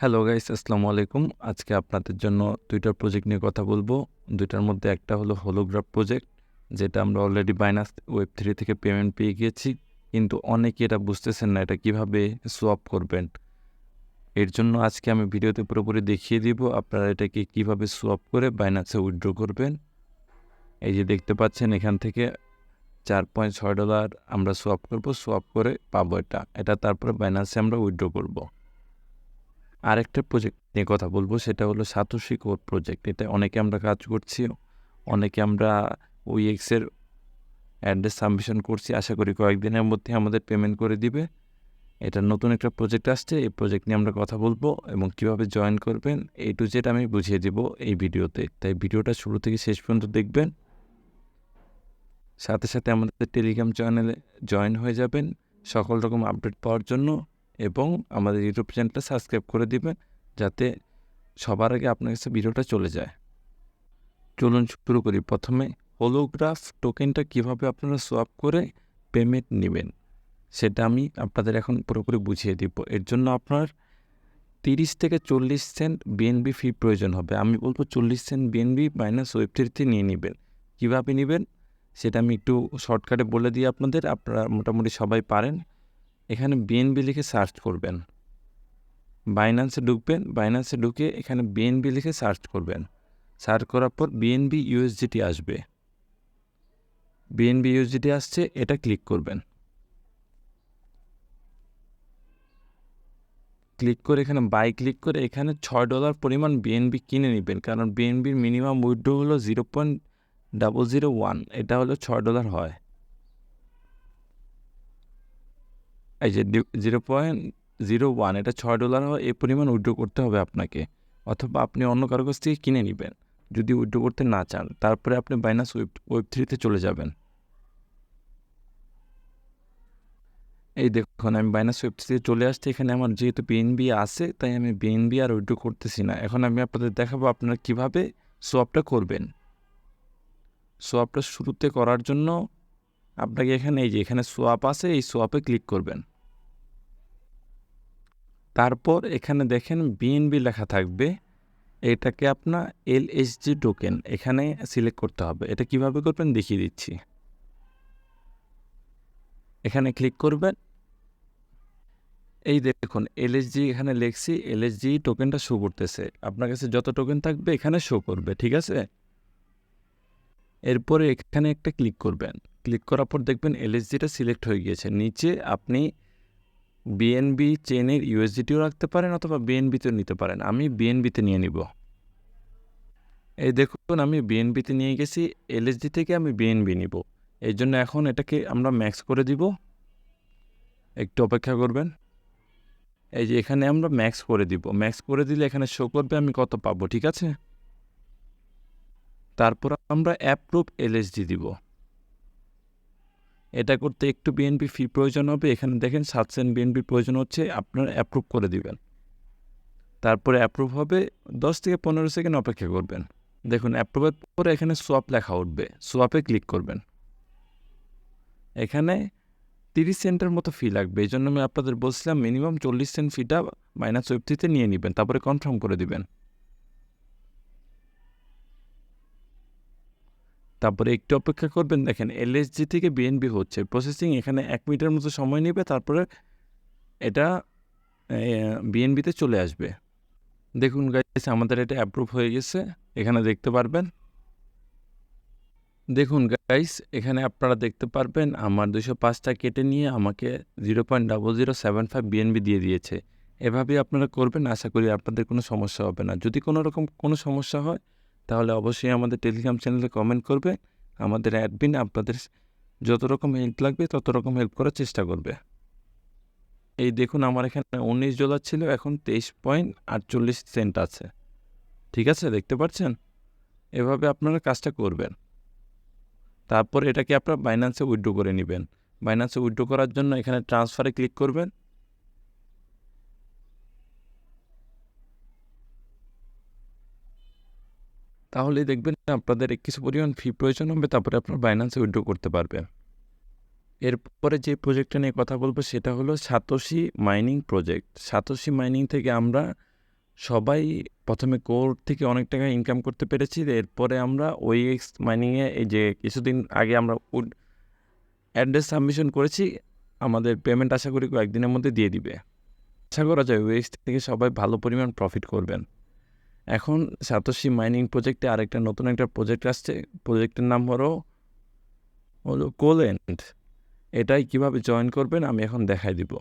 Hello guys, আসসালামু আলাইকুম। আজকে আপনাদের জন্য ২টা প্রজেক্ট নিয়ে কথা বলবো। ২টার মধ্যে একটা হলো হলোগ্রাফ প্রজেক্ট, যেটা আমরা অলরেডি বাইনান্স ওয়েব3 থেকে পেমেন্ট পেয়ে গিয়েছি। কিন্তু অনেকে এটা বুঝতেছেন না এটা কিভাবে সোয়াপ করবেন। এর জন্য আজকে আমি ভিডিওতে পুরোপুরি দেখিয়ে দিব আপনারা এটাকে কিভাবে সোয়াপ করে বাইনান্সে উইথড্র করবেন। এই যে দেখতে পাচ্ছেন এখান থেকে $4.6 আমরা সোয়াপ করব। সোয়াপ করে পাবো এটা তারপরে বাইনান্সে আমরা উইথড্র করব। আরেকটা প্রজেক্ট নিয়ে কথা বলবো, সেটা হলো সাতোশি কোর প্রজেক্ট। এটা অনেকে আমরা কাজ করছি, অনেকে আমরা OEX এর অ্যাড্রেস সাবমিশন করছি। আশা করি কয়েকদিনের মধ্যে আমাদের পেমেন্ট করে দিবে। এটা নতুন একটা প্রজেক্ট আসছে, এই প্রজেক্ট নিয়ে আমরা কথা বলবো এবং কিভাবে জয়েন করবেন A to Z আমি বুঝিয়ে দিব এই ভিডিওতে। তাই ভিডিওটা শুরু থেকে শেষ পর্যন্ত দেখবেন। সাথে সাথে আমাদের টেলিগ্রাম চ্যানেলে জয়েন হয়ে যাবেন সকল রকম আপডেট পাওয়ার জন্য, এবং আমাদের ইউটিউব চ্যানেলটা সাবস্ক্রাইব করে দিবেন যাতে সবার আগে আপনার কাছে ভিডিওটা চলে যায়। চলুন শুরু করি। প্রথমে হলোগ্রাফ টোকেনটা কিভাবে আপনারা সোয়াপ করে পেমেন্ট নেবেন সেটা আমি আপনাদের এখন পুরোপুরি বুঝিয়ে দিব। এর জন্য আপনার 30 থেকে 40 সেন্ট বিএনবি ফি প্রয়োজন হবে। আমি বলবো 40 সেন্ট বিএনবি মাইনাস ওয়েব3 নিয়ে নেবেন। কীভাবে নেবেন সেটা আমি একটু শর্টকাটে বলে দিই আপনাদের, আপনারা মোটামুটি সবাই পারেন। এখানে বিএনবি লিখে সার্চ করবেন, বাইন্যান্সে ঢুকবেন, বাইন্যান্সে ঢুকে এখানে বিএনবি লিখে সার্চ করবেন। সার্চ করার পর বিএনবি ইউএসডিটি আসবে। বিএনবি ইউএসডিটি আসছে, এটা ক্লিক করবেন। ক্লিক করে এখানে বাই ক্লিক করে এখানে $6 পরিমাণ বিএনবি কিনে নেবেন, কারণ বিএনবির মিনিমাম উইথড্র হলো 0.001, এটা হলো $6 হয়। এই যে 0.01, এটা $6 হয়। এই পরিমাণ উইথড্র করতে হবে আপনাকে, অথবা আপনি অন্য কারো কাছ থেকে কিনে নেবেন যদি উইথড্র করতে না চান। তারপরে আপনি বাইনান্স ওয়েব3 চলে যাবেন। এই দেখুন আমি বাইনান্স ওয়েব3 চলে আসছি। এখানে আমার যেহেতু বিএনবি আছে তাই আমি বিএনবি আর উইথড্র করতেছি না। এখন আমি আপনাদের দেখাবো আপনারা কিভাবে সোয়াপটা করবেন। সোয়াপটা শুরুতে করার জন্য আপনাকে এখানে এই যে এখানে সোয়াপ আছে, এই সোয়াপে ক্লিক করবেন। তারপর এখানে দেখেন বিএনবি লেখা থাকবে, এটাকে আপনার এলএসজি টোকেন এখানে সিলেক্ট করতে হবে। এটা কিভাবে করবেন দেখিয়ে দিচ্ছি। এখানে ক্লিক করবেন। এই দেখুন এলএসজি এখানে লিখছি, এলএসজি টোকেনটা শো করতেছে। আপনার কাছে যত টোকেন থাকবে এখানে শো করবে, ঠিক আছে। এরপরে এখানে একটা ক্লিক করবেন। ক্লিক করার পর দেখবেন এলএসজিটা সিলেক্ট হয়ে গিয়েছে। নিচে আপনি বিএনবি চেনের ইউএসডিটিও রাখতে পারেন অথবা বিএনবিতেও নিতে পারেন। আমি বিএনবিতে নিয়ে নিব। এই দেখুন আমি বিএনবিতে নিয়ে গেছি, এলএসডি থেকে আমি বিএনবি নিব। এই জন্য এখন এটাকে আমরা ম্যাক্স করে দিব। একটু অপেক্ষা করবেন। এই যে এখানে আমরা ম্যাক্স করে দিব। ম্যাক্স করে দিলে এখানে শো করবে আমি কত পাবো, ঠিক আছে। তারপর আমরা অ্যাপ্রুভ এলএসডি দিব। এটা করতে একটু বিএনবি ফি প্রয়োজন হবে। এখানে দেখেন 7 সেন্ট বিএনবির প্রয়োজন হচ্ছে, আপনারা অ্যাপ্রুভ করে দিবেন। তারপরে অ্যাপ্রুভ হবে, 10 থেকে 15 সেকেন্ড অপেক্ষা করবেন। দেখুন অ্যাপ্রুভের পরে এখানে সোয়াপ লেখা উঠবে, সোয়াপে ক্লিক করবেন। এখানে 30 সেন্টের মতো ফি লাগবে। এই জন্য আমি আপনাদের বলছিলাম মিনিমাম 40 সেন্ট ফিটা মাইনাস ওয়েব3 নিয়ে নেবেন, তারপরে কনফার্ম করে দিবেন। তারপরে একটু অপেক্ষা করবেন। দেখেন এলএসজি থেকে বিএনবি হচ্ছে প্রসেসিং, এখানে 1 মিনিটের মতো সময় নেবে, তারপরে এটা বিএনবিতে চলে আসবে। দেখুন গাইস আমাদের এটা অ্যাপ্রুভ হয়ে গেছে, এখানে দেখতে পারবেন। দেখুন গাইস এখানে আপনারা দেখতে পারবেন আমার 205টা কেটে নিয়ে আমাকে 0.0075 বিএনবি দিয়ে দিয়েছে। এভাবেই আপনারা করবেন, আশা করি আপনাদের কোনো সমস্যা হবে না। যদি কোনো রকম কোনো সমস্যা হয় তাহলে অবশ্যই আমাদের টেলিগ্রাম চ্যানেলে কমেন্ট করবে। আমাদের অ্যাডমিন আপনাদের যত রকম হেল্প লাগবে তত রকম হেল্প করার চেষ্টা করবে। এই দেখুন আমার এখানে $19 ছিল, এখন 23.48 সেন্ট আছে, ঠিক আছে, দেখতে পাচ্ছেন। এভাবে আপনারা কাজটা করবেন। তারপর এটাকে আপনার বাইন্যান্সে উইথড্র করে নেবেন। বাইন্যান্সে উইথড্র করার জন্য এখানে ট্রান্সফারে ক্লিক করবেন। তাহলেই দেখবেন আপনাদের কিছু পরিমাণ ফি প্রয়োজন হবে, তারপরে আপনার বাইন্যান্সে উইথড্র করতে পারবেন। এরপরে যে প্রজেক্টটা নিয়ে কথা বলবো সেটা হলো satoshi mining project. Satoshi mining থেকে আমরা সবাই প্রথমে কোর থেকে অনেক টাকা ইনকাম করতে পেরেছি, এরপরে আমরা ওএক্স মাইনিংয়ে এই যে কিছুদিন আগে আমরা অ্যাড্রেস সাবমিশন করেছি, আমাদের পেমেন্ট আশা করি কয়েকদিনের মধ্যে দিয়ে দিবে। আশা করা যায় ওএক্স থেকে সবাই ভালো পরিমাণ প্রফিট করবেন। এখন সাতোশি মাইনিং প্রজেক্টে আরেকটা নতুন একটা প্রজেক্ট আসছে, প্রজেক্টের নাম হলো কোল্যান্ড। এটাই কিভাবে জয়েন করবেন আমি এখন দেখাই দিব,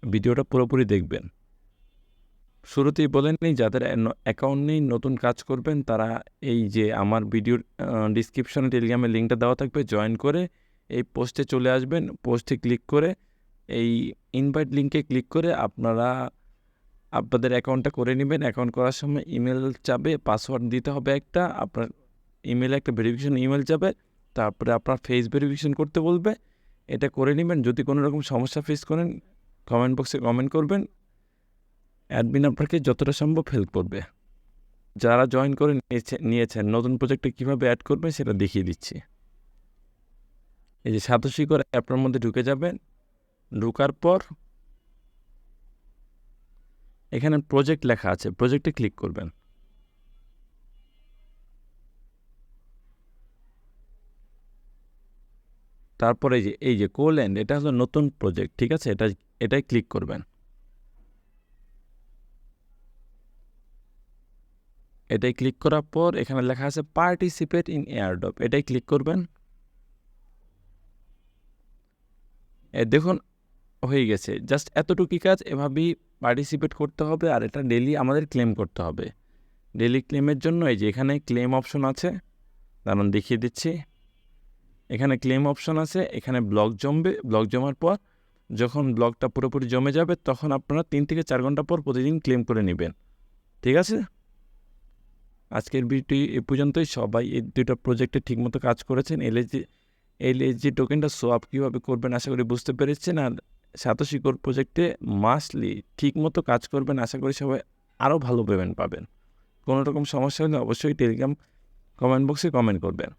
ভিডিওটা পুরোপুরি দেখবেন। শুরুতেই বলে নিই, যাদের অ্যাকাউন্ট নেই নতুন কাজ করবেন তারা এই যে আমার ভিডিওর ডিসক্রিপশনে টেলিগ্রামের লিঙ্কটা দেওয়া থাকবে, জয়েন করে এই পোস্টে চলে আসবেন। পোস্টে ক্লিক করে এই ইনভাইট লিঙ্কে ক্লিক করে আপনারা আপনাদের অ্যাকাউন্টটা করে নেবেন। অ্যাকাউন্ট করার সময় ইমেল চাবে, পাসওয়ার্ড দিতে হবে একটা, আপনার ইমেলে একটা ভেরিফিকেশন ইমেল যাবে, তারপরে আপনার ফেস ভেরিফিকেশন করতে বলবে, এটা করে নেবেন। যদি কোনো রকম সমস্যা ফেস করেন কমেন্ট বক্সে কমেন্ট করবেন, অ্যাডমিন আপনাকে যতটা সম্ভব হেল্প করবে। যারা জয়েন করে নিয়েছেন নতুন প্রজেক্টে কীভাবে অ্যাড করবেন সেটা দেখিয়ে দিচ্ছি। এই যে সাতোশি করে অ্যাপটার মধ্যে ঢুকে যাবেন, ঢোকার পর এখানে প্রজেক্ট লেখা আছে, প্রজেক্টে ক্লিক করবেন। তারপরে এই যে কোল্যান্ড, এটা হলো নতুন প্রজেক্ট, ঠিক আছে, এটাই ক্লিক করবেন। এটাই ক্লিক করার পর এখানে লেখা আছে পার্টিসিপেট ইন এয়ারড্রপ, এটাই ক্লিক করবেন। দেখুন হয়ে গেছে, জাস্ট এতটুকুই কাজ। এভাবেই পার্টিসিপেট করতে হবে, আর এটা ডেলি আমাদের ক্লেম করতে হবে। ডেলি ক্লেমের জন্য এই যে এখানে ক্লেম অপশন আছে, দাঁড়ান দেখিয়ে দিচ্ছি। এখানে ক্লেম অপশন আছে, এখানে ব্লক জমবে। ব্লক জমার পর যখন ব্লকটা পুরোপুরি জমে যাবে তখন আপনারা 3 থেকে 4 ঘন্টা পর প্রতিদিন ক্লেম করে নেবেন, ঠিক আছে। আজকের ভিডিওটি এ পর্যন্তই। সবাই এই দুটো প্রজেক্টে ঠিকমতো কাজ করেছেন। এলএসজি টোকেনটা সোয়াপ কীভাবে করবেন আশা করি বুঝতে পেরেছেন। আর সাতোশি কোর প্রজেক্টে মাস্টলি ঠিকমতো কাজ করবেন, আশা করি সবাই আরও ভালো পেমেন্ট পাবেন। কোনো রকম সমস্যা হলে অবশ্যই টেলিগ্রাম কমেন্ট বক্সে কমেন্ট করবেন।